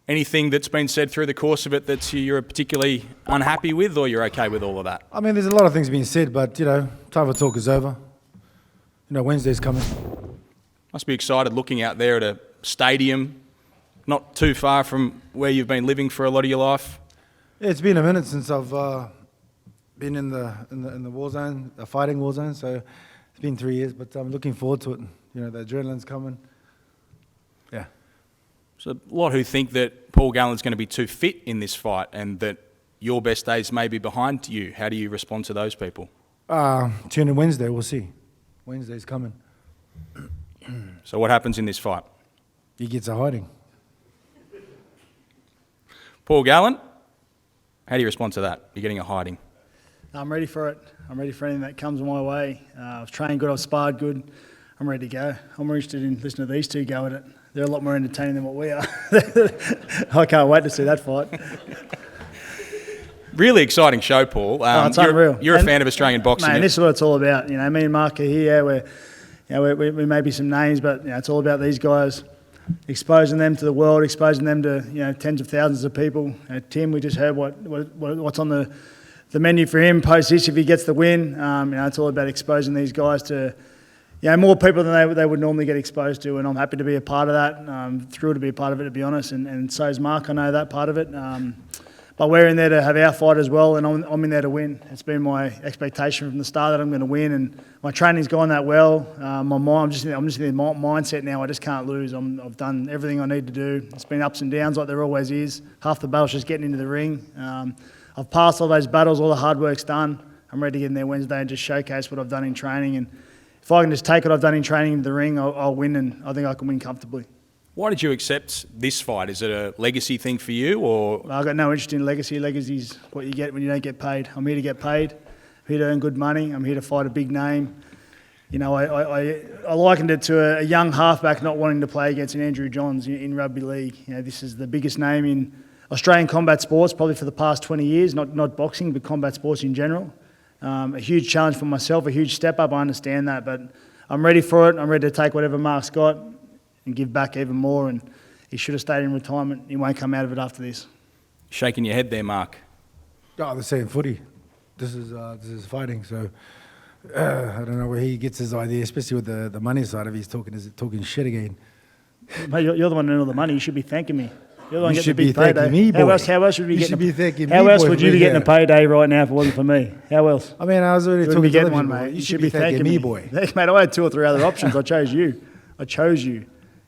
Anything that's been said through the course of it that you're particularly unhappy with, or you're okay with all of that? I mean, there's a lot of things being said, but, time for talk is over. Wednesday's coming. Must be excited looking out there at a stadium, not too far from where you've been living for a lot of your life. Yeah, it's been a minute since I've been in the war zone, the fighting war zone, so it's been 3 years, but I'm looking forward to it. The adrenaline's coming. Yeah. So a lot who think that Paul Gallen's going to be too fit in this fight and that your best days may be behind you. How do you respond to those people? Tune in Wednesday, we'll see. Wednesday's coming. So what happens in this fight? He gets a hiding. Paul Gallen, how do you respond to that? You're getting a hiding. I'm ready for it. I'm ready for anything that comes my way. I've trained good, I've sparred good. I'm ready to go. I'm more interested in listening to these two go at it. They're a lot more entertaining than what we are. I can't wait to see that fight. Really exciting show, Paul. It's unreal. You're a fan of Australian boxing. Mate, this is what it's all about. Me and Mark are here. We may be some names, but it's all about these guys, exposing them to the world, exposing them to tens of thousands of people. Tim, we just heard what's on the menu for him post this if he gets the win. It's all about exposing these guys to more people than they would normally get exposed to, and I'm happy to be a part of that. I'm thrilled to be a part of it, to be honest, and so is Mark. I know that part of it. But we're in there to have our fight as well, and I'm in there to win. It's been my expectation from the start that I'm going to win, and my training's gone that well. I'm just in the mindset now. I just can't lose. I've done everything I need to do. It's been ups and downs like there always is. Half the battle's just getting into the ring. I've passed all those battles. All the hard work's done. I'm ready to get in there Wednesday and just showcase what I've done in training. And if I can just take what I've done in training into the ring, I'll win, and I think I can win comfortably. Why did you accept this fight? Is it a legacy thing for you, or...? I've got no interest in legacy. Legacy's what you get when you don't get paid. I'm here to get paid. I'm here to earn good money. I'm here to fight a big name. I likened it to a young halfback not wanting to play against an Andrew Johns in rugby league. This is the biggest name in Australian combat sports, probably for the past 20 years, not boxing, but combat sports in general. A huge challenge for myself, a huge step up, I understand that, but I'm ready for it. I'm ready to take whatever Mark's got and give back even more, and he should have stayed in retirement. He won't come out of it after this. Shaking your head there, Mark. Oh, the same footy. This is fighting, so I don't know where he gets his idea, especially with the money side of it. He's talking shit again. Mate, you're the one in all the money. You should be thanking me. You're the one you getting should the big be thanking payday. me, boy. How else would we get? Be thanking how me, else boy, would you be getting a payday right now if it wasn't for me? How else? I mean, I was already talking to other one, people. mate. You should be thanking me, boy. Mate, I had 2 or 3 other options. I chose you.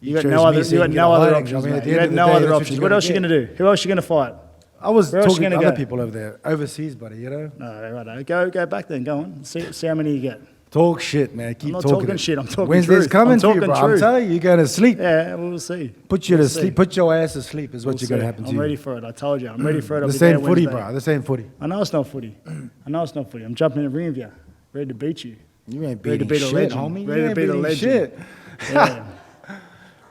You got chose no other. me, so You got you no can other get a options. hiding. I mean, at Mate. the You end had of the no day, other that's what options. you're What gonna else are you going to do? Who else are you going to fight? I was Where else talking you to gonna other go? people over there, overseas, buddy, No, right. Go back then. Go on. See how many you get. Talk shit, man. Keep I'm not talking talking shit. I'm talking Wednesday's truth. coming I'm for you, talking bro. I'm truth. telling you, you're going to sleep. Yeah, we'll see. Put you to sleep. Put your ass to sleep is what you're going to happen to I'm you. ready for it. I told you. I'm ready for it. I'll The be there same footy, Wednesday. bro. The same footy. I know it's not footy. I'm jumping in the ring with you. Ready to beat you. You ain't Ready to beating beat a shit, legend. homie. Ready You to ain't beat a beating legend. shit. Yeah. I'm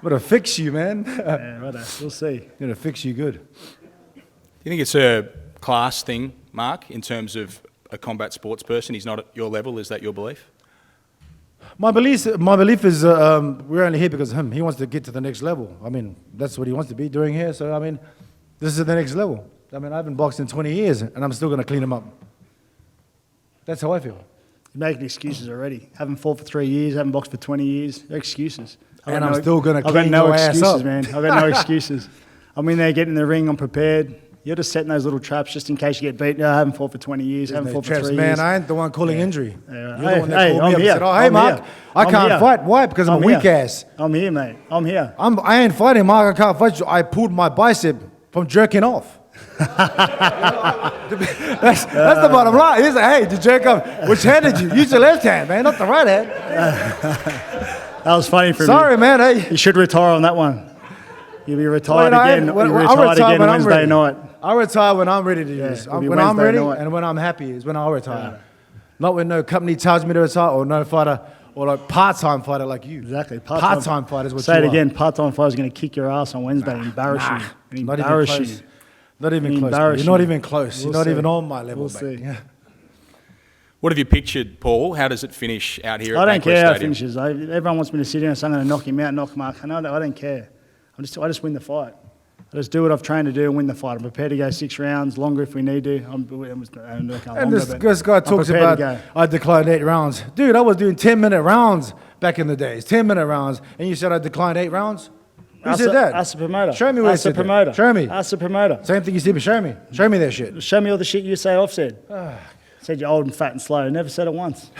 going to fix you, man. Yeah, right. We'll see. I'm going to fix you good. Do you think it's a class thing, Mark, in terms of a combat sports person? He's not at your level. Is that your belief? My belief is we're only here because of him. He wants to get to the next level. I mean, that's what he wants to be doing here. So, I mean, this is the next level. I mean, I haven't boxed in 20 years, and I'm still going to clean him up. That's how I feel. You're making excuses already. Haven't fought for 3 years, haven't boxed for 20 years. They're excuses. And I'm still going to I've got clean no your ass excuses, up. man. I've got no excuses. I'm in there getting in the ring, I'm prepared. You're just setting those little traps just in case you get beat. No, I haven't fought for 20 years, haven't fought for 3 years. Man, I ain't the one calling injury. Yeah. You're the one that called me up and said, oh, hey, I'm Mark, here. I can't here. fight. Why? Because I'm a weak ass. I'm here, mate. I'm here. I ain't fighting, Mark. I can't fight you. I pulled my bicep from jerking off. That's the bottom line. He's like, hey, to jerk off. Which hand did you? Use your left hand, man, not the right hand. That was funny for me. Sorry, man. Hey. You should retire on that one. You'll be retired again. You'll be retired again Wednesday night. I retire when I'm ready to use. When I'm ready and when I'm happy is when I'll retire. Yeah. Not when no company tells me to retire or no fighter or like part-time fighter like you. Exactly. Part-time fighter is what you Say it are. again. Part-time fighter's going to kick your ass on Wednesday and embarrass you. Not even close. Not even close. You're not even close. You're not even on my level, We'll mate. see. Yeah. What have you pictured, Paul? How does it finish out here at I don't Bankwest care how it Stadium? finishes. Everyone wants me to sit here and say I'm going to knock him out, knock Mark. I don't care. I just win the fight. I just do what I've trained to do and win the fight. I'm prepared to go 6 rounds, longer if we need to. And this guy talks about, I declined 8 rounds. Dude, I was doing 10-minute rounds back in the days, 10-minute rounds, and you said I declined 8 rounds? Who said that? Ask the promoter. Show me where you said that. Show me. Ask the promoter. Same thing you said, but show me. Show me that shit. Show me all the shit you say I've said. Said you're old and fat and slow. Never said it once.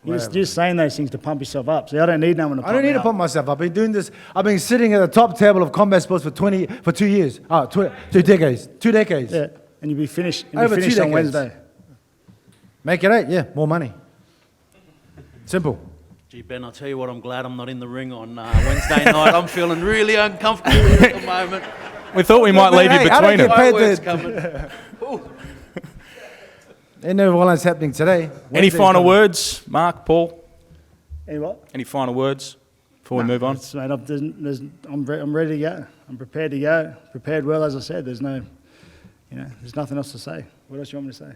You're just saying those things to pump yourself up. See, I don't need no one to pump me up. I don't need to pump myself up. I've been doing this. I've been sitting at the top table of combat sports for 2 years. 2 decades. 2 decades. Yeah, and you'll be finished. Over 2 decades. On Wednesday. Make it 8, yeah, more money. Simple. Gee, Ben, I'll tell you what, I'm glad I'm not in the ring on Wednesday night. I'm feeling really uncomfortable at the moment. We thought we might leave you between them. Fireworks coming. Ain't no violence happening today. Any final words, Mark, Paul? Any what? Any final words before we move on? Mate, I'm ready to go. I'm prepared to go. Prepared well, as I said. There's nothing else to say. What else do you want me to say?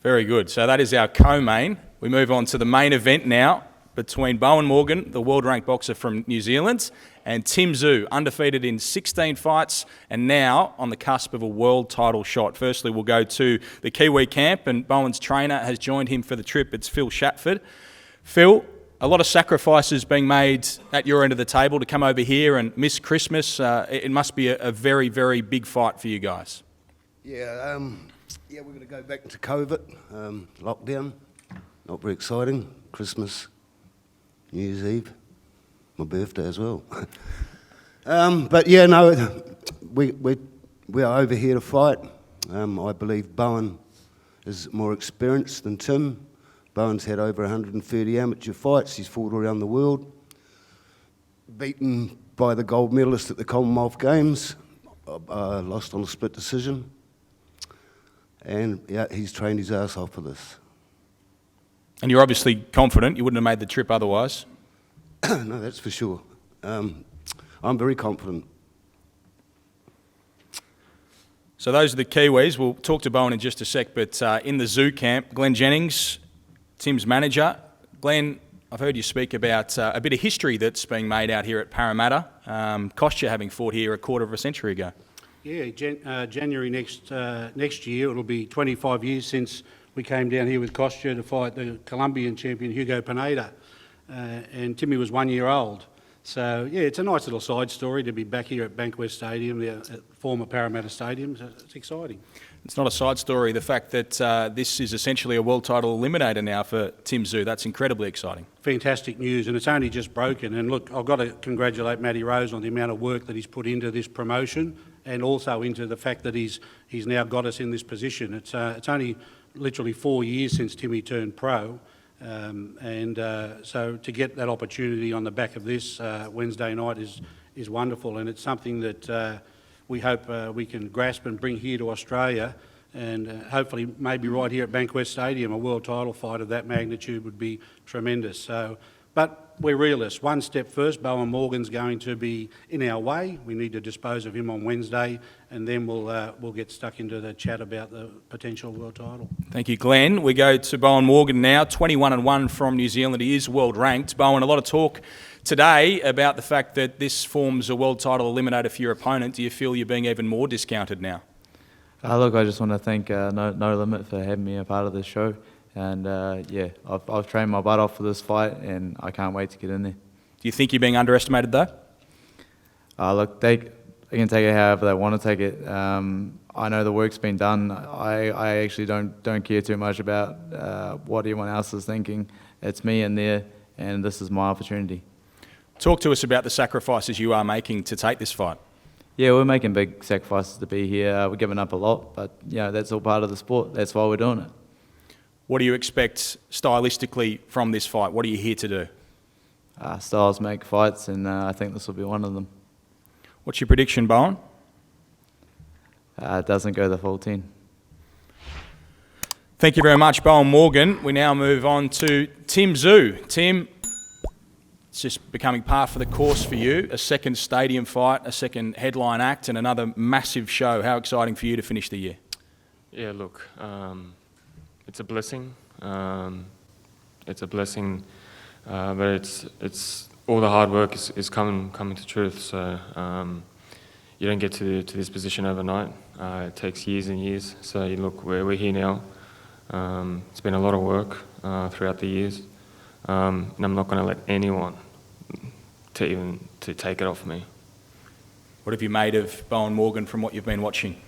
Very good. So that is our co-main. We move on to the main event now between Bowyn Morgan, the world-ranked boxer from New Zealand, and Tszyu, undefeated in 16 fights and now on the cusp of a world title shot. Firstly, we'll go to the Kiwi camp, and Bowyn's trainer has joined him for the trip. It's Phil Shatford. Phil, a lot of sacrifices being made at your end of the table to come over here and miss Christmas. It must be a very, very big fight for you guys. Yeah, we're going to go back into COVID, lockdown. Not very exciting. Christmas, New Year's Eve, my birthday as well. But yeah, no, we are over here to fight. I believe Bowen is more experienced than Tim. Bowen's had over 130 amateur fights. He's fought around the world. Beaten by the gold medalist at the Commonwealth Games. Lost on a split decision. And yeah, he's trained his ass off for this. And you're obviously confident. You wouldn't have made the trip otherwise. No, that's for sure. I'm very confident. So those are the Kiwis. We'll talk to Bowen in just a sec, but in the Tszyu camp, Glenn Jennings, Tim's manager. Glenn, I've heard you speak about a bit of history that's being made out here at Parramatta. Kostya having fought here a quarter of a century ago. Yeah, January next year, it'll be 25 years since we came down here with Kostya to fight the Colombian champion Hugo Pineda, and Timmy was 1 year old. So yeah, it's a nice little side story to be back here at Bankwest Stadium, the former Parramatta Stadium. So it's exciting. It's not a side story, the fact that this is essentially a world title eliminator now for Tszyu. That's incredibly exciting. Fantastic news, and it's only just broken. And look, I've got to congratulate Matty Rose on the amount of work that he's put into this promotion, and also into the fact that he's now got us in this position. It's only literally 4 years since Timmy turned pro, so to get that opportunity on the back of this Wednesday night is wonderful, and it's something that we hope we can grasp and bring here to Australia, and hopefully maybe right here at Bankwest Stadium, a world title fight of that magnitude would be tremendous. So, but we're realists. One step first, Bowyn Morgan's going to be in our way. We need to dispose of him on Wednesday, and then we'll get stuck into the chat about the potential world title. Thank you, Glenn. We go to Bowyn Morgan now, 21-1 from New Zealand. He is world ranked. Bowen, a lot of talk today about the fact that this forms a world title eliminator for your opponent. Do you feel you're being even more discounted now? Look, I just want to thank No Limit for having me a part of this show. And yeah, I've trained my butt off for this fight, and I can't wait to get in there. Do you think you're being underestimated though? Look, they can take it however they want to take it. I know the work's been done. I actually don't care too much about what anyone else is thinking. It's me in there, and this is my opportunity. Talk to us about the sacrifices you are making to take this fight. Yeah, we're making big sacrifices to be here. We're giving up a lot, but you know, that's all part of the sport. That's why we're doing it. What do you expect stylistically from this fight? What are you here to do? Styles make fights, and I think this will be one of them. What's your prediction, Bowen? It doesn't go the full 10. Thank you very much, Bowyn Morgan. We now move on to Tszyu. Tim, it's just becoming par for the course for you. A second stadium fight, a second headline act, and another massive show. How exciting for you to finish the year? Yeah, look, it's a blessing. It's a blessing, but it's all the hard work is coming to truth. So you don't get to this position overnight. It takes years and years. So look, we're here now. It's been a lot of work throughout the years, and I'm not going to let anyone to take it off me. What have you made of Bowen Morgan from what you've been watching?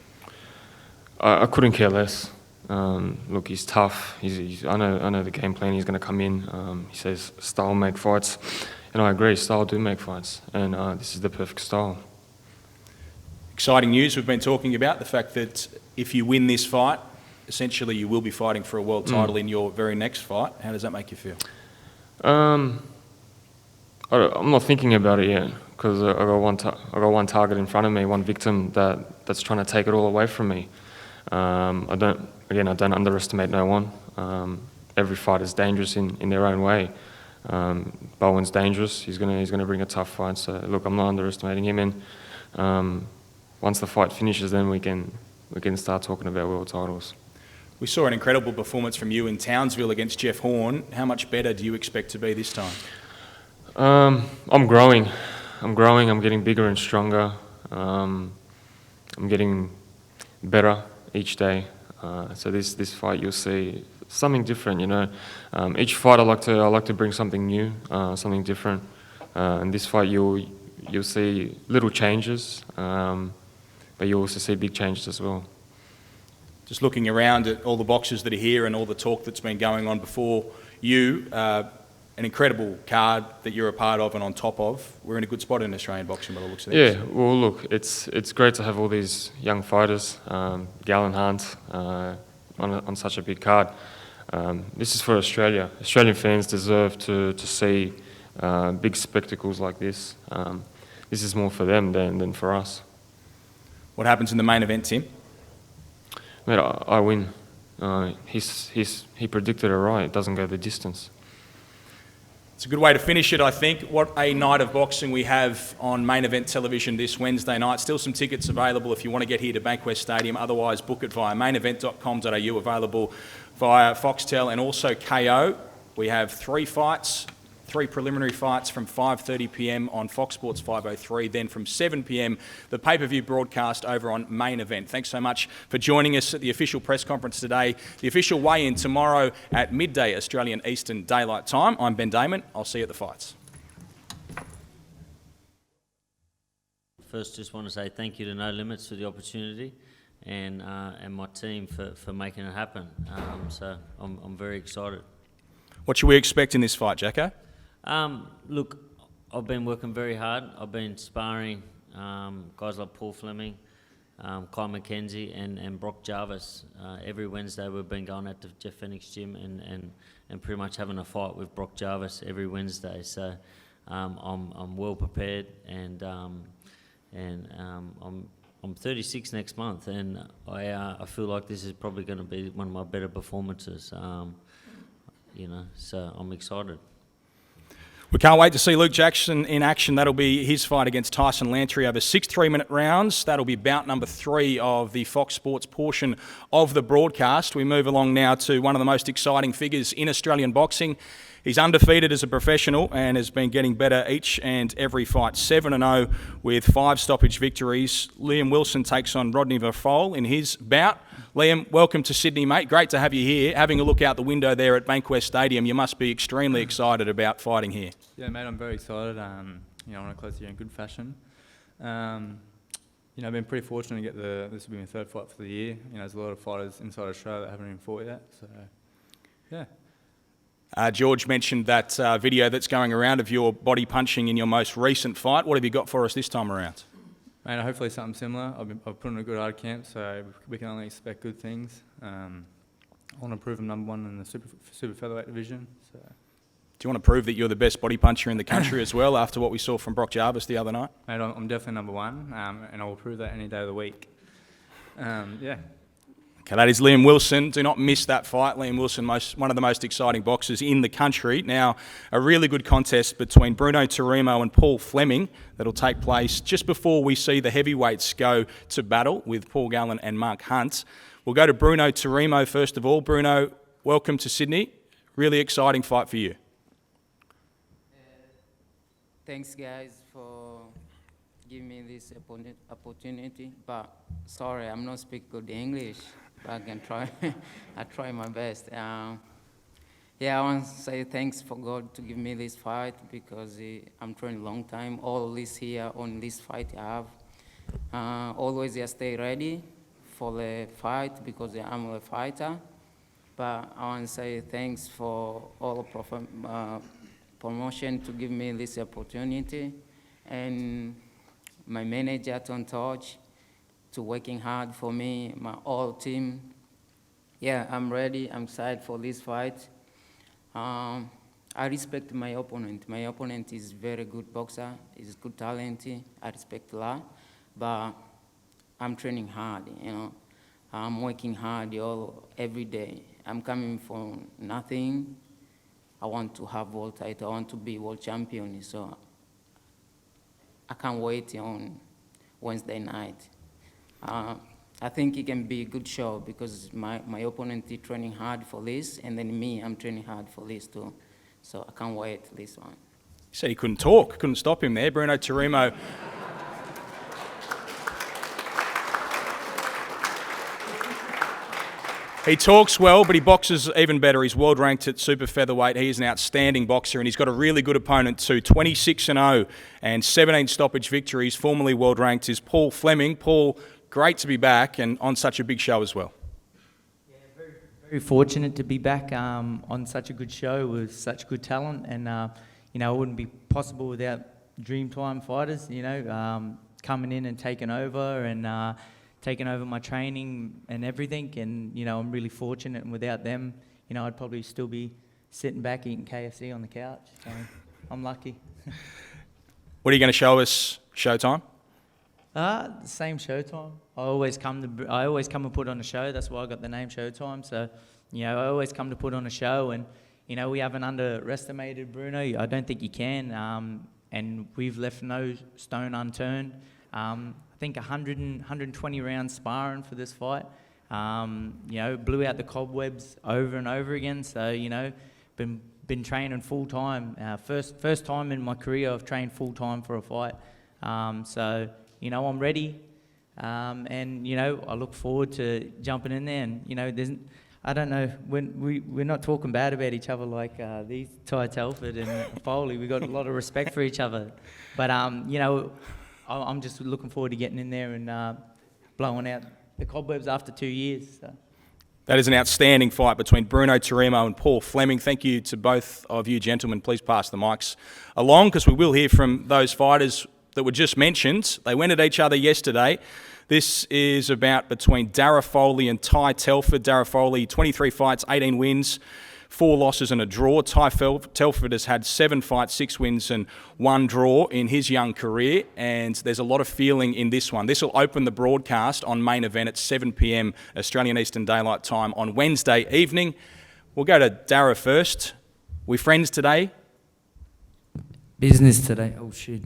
I couldn't care less. Look, he's tough. I know the game plan. He's going to come in. He says style make fights, and I agree. Style do make fights, and this is the perfect style. Exciting news we've been talking about, the fact that if you win this fight, essentially you will be fighting for a world title in your very next fight. How does that make you feel? I'm not thinking about it yet, because I got one target in front of me, one victim that's trying to take it all away from me. I don't underestimate no one. Every fighter is dangerous in their own way. Bowen's dangerous. He's gonna bring a tough fight. So look, I'm not underestimating him. And once the fight finishes, then we can start talking about world titles. We saw an incredible performance from you in Townsville against Jeff Horn. How much better do you expect to be this time? I'm growing. I'm getting bigger and stronger. I'm getting better each day. So this fight, you'll see something different. You know, each fight I like to bring something new, something different. And this fight, you'll see little changes, but you'll also see big changes as well. Just looking around at all the boxers that are here and all the talk that's been going on before you, an incredible card that you're a part of and on top of. We're in a good spot in Australian boxing by the looks of this. Yeah, well, look, it's great to have all these young fighters, Gallen Hunt, on such a big card. This is for Australia. Australian fans deserve to see big spectacles like this. This is more for them than for us. What happens in the main event, Tim? Mate, I win. He predicted it right. It doesn't go the distance. It's a good way to finish it, I think. What a night of boxing we have on main event television this Wednesday night. Still some tickets available if you want to get here to Bankwest Stadium. Otherwise, book it via mainevent.com.au, available via Foxtel and also KO. We have 3 preliminary fights from 5:30 p.m. on Fox Sports 503. Then from 7 p.m, the pay-per-view broadcast over on Main Event. Thanks so much for joining us at the official press conference today. The official weigh-in tomorrow at midday Australian Eastern Daylight Time. I'm Ben Damon. I'll see you at the fights. First, just want to say thank you to No Limits for the opportunity and my team for making it happen. So I'm very excited. What should we expect in this fight, Jacko? Look, I've been working very hard. I've been sparring guys like Paul Fleming, Kai McKenzie and Brock Jarvis. Every Wednesday we've been going out to Jeff Fennick's gym and pretty much having a fight with Brock Jarvis every Wednesday. So I'm well prepared and I'm 36 next month, and I feel like this is probably going to be one of my better performances. So I'm excited. We can't wait to see Luke Jackson in action. That'll be his fight against Tyson Lantry over 6 3-minute rounds. That'll be bout number 3 of the Fox Sports portion of the broadcast. We move along now to one of the most exciting figures in Australian boxing. He's undefeated as a professional and has been getting better each and every fight. 7-0 with 5 stoppage victories. Liam Wilson takes on Rodney Verfol in his bout. Liam, welcome to Sydney, mate. Great to have you here. Having a look out the window there at Bankwest Stadium, you must be extremely excited about fighting here. Yeah, mate, I'm very excited. I want to close here in good fashion. I've been pretty fortunate to get this will be my 3rd fight for the year. There's a lot of fighters inside Australia that haven't even fought yet. So, yeah. George mentioned that video that's going around of your body punching in your most recent fight. What have you got for us this time around? Mate, hopefully something similar. I've put in a good hard camp, so we can only expect good things. I want to prove I'm number 1 in the super featherweight division. So. Do you want to prove that you're the best body puncher in the country as well after what we saw from Brock Jarvis the other night? Mate, I'm definitely number 1, and I will prove that any day of the week. Yeah. Okay, that is Liam Wilson. Do not miss that fight. Liam Wilson, one of the most exciting boxers in the country. Now, a really good contest between Bruno Torimo and Paul Fleming that'll take place just before we see the heavyweights go to battle with Paul Gallen and Mark Hunt. We'll go to Bruno Torimo first of all. Bruno, welcome to Sydney. Really exciting fight for you. Thanks, guys, for give me this opportunity. But sorry, I'm not speak good English, but I can try. I try my best. Yeah, I want to say thanks for God to give me this fight because I'm training a long time. All this here on this fight I have. Always I stay ready for the fight because I'm a fighter. But I want to say thanks for all promotion to give me this opportunity. And my manager, Tom Touch, to working hard for me, my whole team. Yeah, I'm ready. I'm excited for this fight. I respect my opponent. My opponent is very good boxer. He's good talent. I respect a lot. But I'm training hard, you know. I'm working hard every day. I'm coming from nothing. I want to have world title. I want to be world champion. So I can't wait on Wednesday night. I think it can be a good show because my opponent is training hard for this, and then me, I'm training hard for this too. So I can't wait this one. He said he couldn't talk, couldn't stop him there. Bruno Torimo. He talks well, but he boxes even better. He's world ranked at super featherweight. He is an outstanding boxer, and he's got a really good opponent too. 26-0 and 17 stoppage victories. Formerly world ranked is Paul Fleming. Paul, great to be back and on such a big show as well. Yeah, very fortunate to be back on such a good show with such good talent, and you know, it wouldn't be possible without Dreamtime fighters. You know, coming in and taking over and. Taken over my training and everything, and you know, I'm really fortunate, and without them, you know, I'd probably still be sitting back eating KFC on the couch. So I'm lucky. What are you going to show us? Showtime? The same Showtime. I always come and put on a show. That's why I got the name Showtime. So, you know, I always come to put on a show, and you know, we haven't underestimated Bruno. I don't think he can, and we've left no stone unturned. I think 120 rounds sparring for this fight. You know, blew out the cobwebs over and over again. So, you know, been training full time. First time in my career I've trained full time for a fight. So, you know, I'm ready. And, you know, I look forward to jumping in there. And, you know, I don't know, we're not talking bad about each other like these Ty Telford and Foley. We've got a lot of respect for each other. But, you know, I'm just looking forward to getting in there and blowing out the cobwebs after 2 years. So. That is an outstanding fight between Bruno Torimo and Paul Fleming. Thank you to both of you gentlemen. Please pass the mics along because we will hear from those fighters that were just mentioned. They went at each other yesterday. This is about between Darragh Foley and Ty Telford. Darragh Foley, 23 fights, 18 wins. 4 losses and a draw. Ty Telford has had 7 fights, 6 wins and 1 draw in his young career, and there's a lot of feeling in this one. This will open the broadcast on Main Event at 7 p.m. Australian Eastern Daylight Time on Wednesday evening. We'll go to Darragh first. We friends today? Business today. Oh, shit.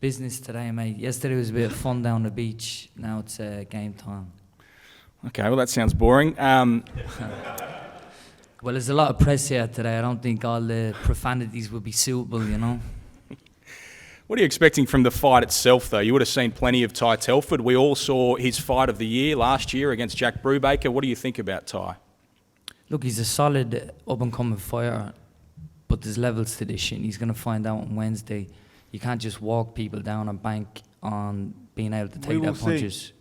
Business today, mate. Yesterday was a bit of fun down the beach. Now it's game time. Okay, well, that sounds boring. Well, there's a lot of press here today. I don't think all the profanities will be suitable, you know. What are you expecting from the fight itself, though? You would have seen plenty of Ty Telford. We all saw his fight of the year last year against Jack Brubaker. What do you think about Ty? Look, he's a solid up-and-coming fighter, but there's levels to this shit, and he's going to find out on Wednesday. You can't just walk people down and bank on being able to take their punches.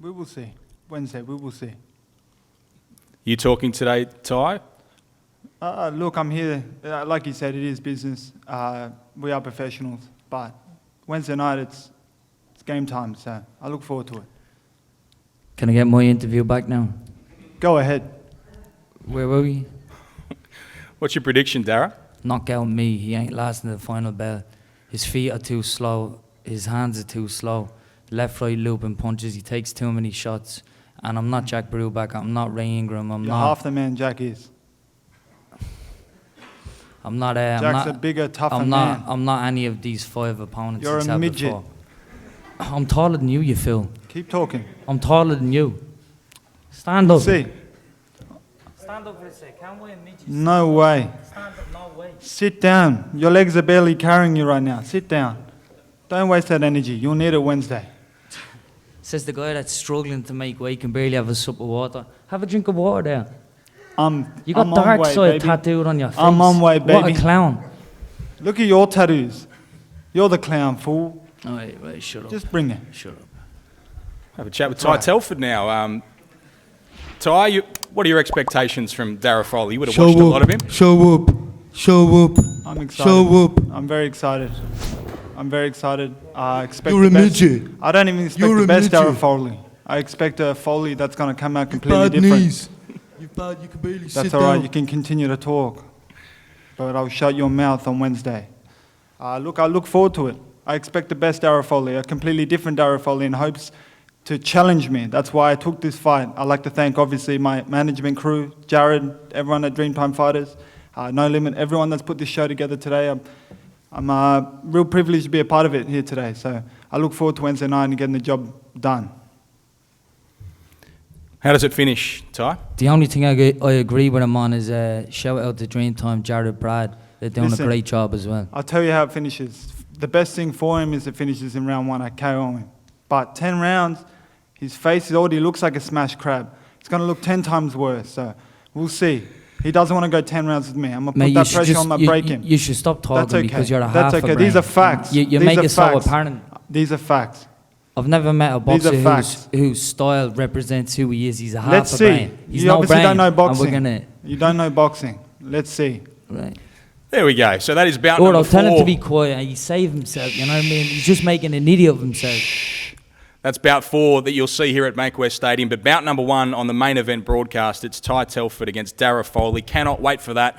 We will see. Wednesday, we will see. You talking today, Ty? Look, I'm here. Like you said, it is business. We are professionals. But Wednesday night, it's game time, so I look forward to it. Can I get my interview back now? Go ahead. Where were we? What's your prediction, Darragh? Knock out me. He ain't lasting the final bell. His feet are too slow. His hands are too slow. Left, right looping punches. He takes too many shots. And I'm not Jack Brubaker, I'm not Ray Ingram, You're half the man Jack is. I'm not Jack's a bigger, tougher man. I'm not any of these 5 opponents. You're a midget. Before. I'm taller than you, you Phil. Keep talking. I'm taller than you. Stand up. See. Stand up for a sec. Can't we a midget? No way. Stand up, no way. Sit down. Your legs are barely carrying you right now. Sit down. Don't waste that energy. You'll need it Wednesday. Says the guy that's struggling to make weight, can barely have a sip of water. Have a drink of water there. You got I'm on dark way, side baby. tattooed on your face. I'm on way, What baby. a clown. Look at your tattoos. You're the clown, fool. Oh, right, shut up. Just bring it. Shut up. Have a chat with Ty Telford now. Ty, what are your expectations from Darragh Foley? You would have watched a lot of him. Show up. I'm excited. Show up. I'm very excited. I expect You're the a best. midget. I don't even expect You're the a best midget. Darragh Foley. I expect a Foley that's going to come out completely Bad different. knees. You can barely sit That's all right. down. You can continue to talk, but I'll shut your mouth on Wednesday. I look forward to it. I expect the best Darragh Foley, a completely different Darragh Foley, in hopes to challenge me. That's why I took this fight. I'd like to thank, obviously, my management crew, Jared, everyone at Dreamtime Fighters, No Limit, everyone that's put this show together today. I'm real privileged to be a part of it here today. So I look forward to Wednesday night and getting the job done. How does it finish, Ty? The only thing I agree with him on is shout out to Dreamtime, Jared, Brad. They're doing Listen, a great job as well. I'll tell you how it finishes. The best thing for him is it finishes in round 1. I KO him. But 10 rounds, his face already looks like a smashed crab. It's going to look 10 times worse. So we'll see. He doesn't want to go 10 rounds with me. I'm going to put that pressure on my break him. You should stop talking That's okay. because you're a That's half okay. a These brain. are facts. You These make are it so facts. apparent. These are facts. I've never met a These are boxer facts. whose style represents who he is. He's a half Let's a see. brain. He's You no obviously brain. don't know and boxing. we're gonna, You don't know boxing. Let's see. right. There we go. So that is bout Gordo, number 4. tell him to be quiet. He saved himself, you know what I mean? He's just making an idiot of himself. That's bout 4 that you'll see here at Make West Stadium. But bout number 1 on the main event broadcast, it's Ty Telford against Darragh Foley. Cannot wait for that.